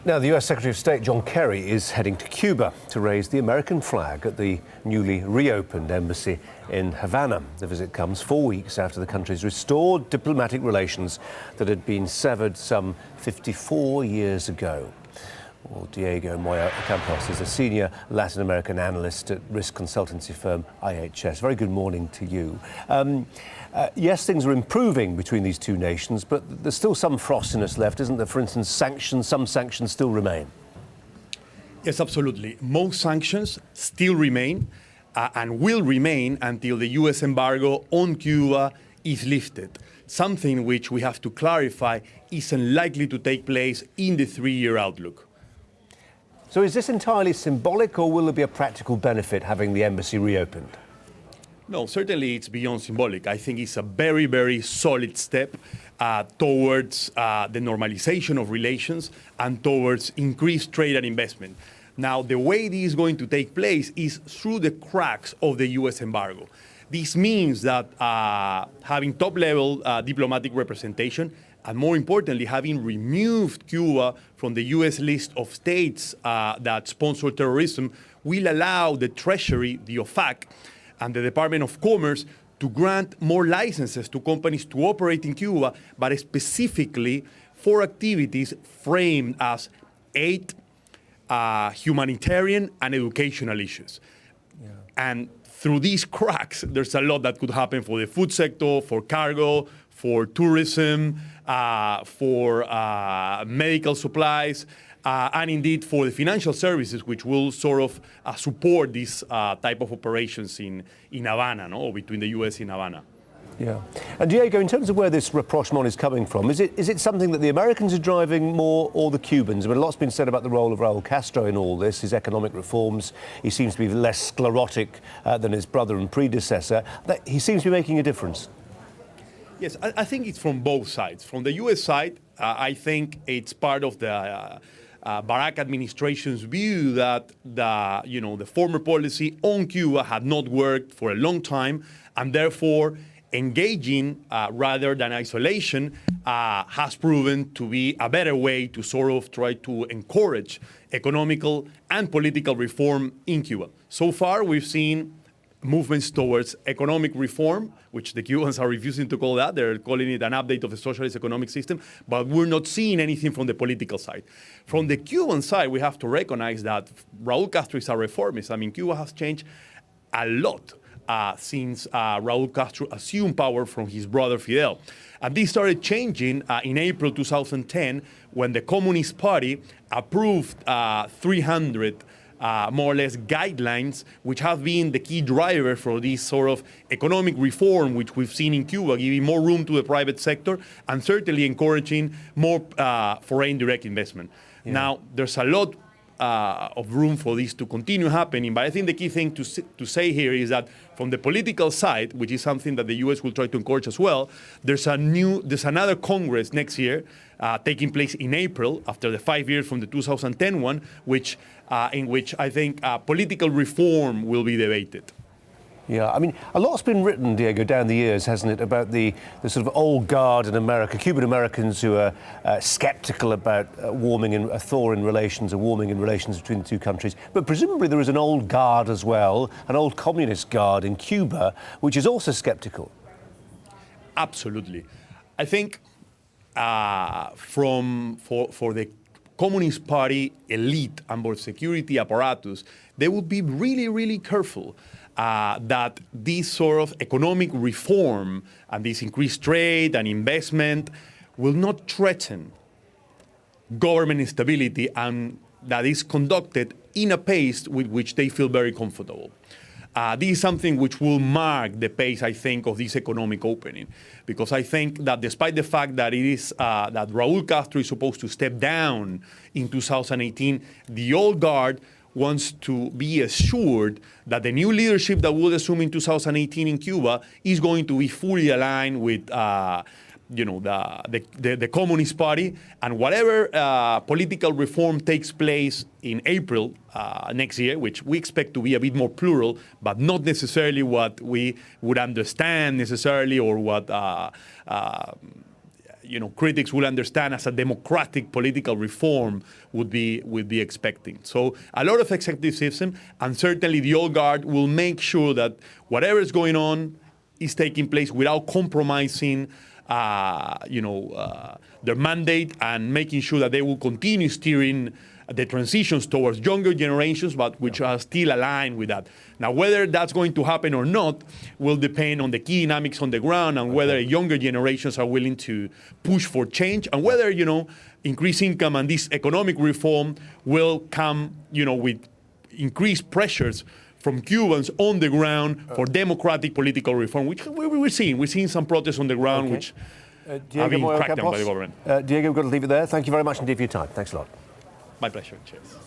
Now, the US Secretary of State John Kerry is heading to Cuba to raise the American flag at the newly reopened embassy in Havana. The visit comes 4 weeks after the country's restored diplomatic relations that had been severed some 54 years ago. Well, Diego Moya-Ocampos is a senior Latin American analyst at risk consultancy firm IHS. Very good morning to you. Yes, things are improving between these two nations, but there's still some frostiness left, isn't there? For instance, some sanctions still remain. Yes, absolutely. Most sanctions still remain and will remain until the U.S. embargo on Cuba is lifted, something which we have to clarify isn't likely to take place in the three-year outlook. So is this entirely symbolic, or will there be a practical benefit having the embassy reopened? No, certainly it's beyond symbolic. I think it's a very, very solid step towards the normalization of relations and towards increased trade and investment. Now, the way this is going to take place is through the cracks of the U.S. embargo. This means that having top-level diplomatic representation, and more importantly, having removed Cuba from the U.S. list of states that sponsor terrorism, will allow the Treasury, the OFAC, and the Department of Commerce to grant more licenses to companies to operate in Cuba, but specifically for activities framed as aid, humanitarian, and educational issues. Yeah. And through these cracks, there's a lot that could happen for the food sector, for cargo, for tourism, for medical supplies, and indeed for the financial services, which will sort of support this type of operations in Havana, no? Between the U.S. and Havana. Yeah. And Diego, in terms of where this rapprochement is coming from, is it something that the Americans are driving more, or the Cubans? I mean, a lot's been said about the role of Raul Castro in all this, his economic reforms. He seems to be less sclerotic than his brother and predecessor. He seems to be making a difference. Yes, I think it's from both sides. From the U.S. side, I think it's part of the Barack administration's view that the former policy on Cuba had not worked for a long time, and therefore engaging rather than isolation has proven to be a better way to sort of try to encourage economical and political reform in Cuba. So far, we've seen movements towards economic reform, which the Cubans are refusing to call that. They're calling it an update of the socialist economic system, but we're not seeing anything from the political side. From the Cuban side, we have to recognize that Raul Castro is a reformist. I mean, Cuba has changed a lot since Raul Castro assumed power from his brother Fidel. And this started changing in April 2010 when the Communist Party approved 300 more or less guidelines, which have been the key driver for this sort of economic reform, which we've seen in Cuba, giving more room to the private sector and certainly encouraging more foreign direct investment. Yeah. Now, there's a lot of room for this to continue happening, but I think the key thing to say here is that from the political side, which is something that the U.S. will try to encourage as well, there's another Congress next year taking place in April after the 5 years from the 2010 one, in which I think political reform will be debated. Yeah, I mean, a lot's been written, Diego, down the years, hasn't it, about the sort of old guard in America, Cuban Americans who are sceptical about warming in relations between the two countries. But presumably there is an old guard as well, an old communist guard in Cuba, which is also sceptical. Absolutely. I think for the Communist Party elite and board security apparatus, they would be really, really careful that this sort of economic reform and this increased trade and investment will not threaten government stability, and that is conducted in a pace with which they feel very comfortable. This is something which will mark the pace, I think, of this economic opening, because I think that despite the fact that it is that Raul Castro is supposed to step down in 2018, the old guard wants to be assured that the new leadership that will assume in 2018 in Cuba is going to be fully aligned with the Communist Party, and whatever political reform takes place in April next year, which we expect to be a bit more plural, but not necessarily what we would understand necessarily, or what critics will understand as a democratic political reform would be expecting. So a lot of executivism, and certainly the old guard will make sure that whatever is going on is taking place without compromising their mandate, and making sure that they will continue steering the transitions towards younger generations, but which are still aligned with that. Now, whether that's going to happen or not will depend on the key dynamics on the ground, and whether younger generations are willing to push for change, and whether, increased income and this economic reform will come, with increased pressures from Cubans on the ground for democratic political reform, which we're seeing. We're seeing some protests on the ground, which have been cracked down by the government. Diego, we've got to leave it there. Thank you very much indeed for your time. Thanks a lot. My pleasure. Cheers.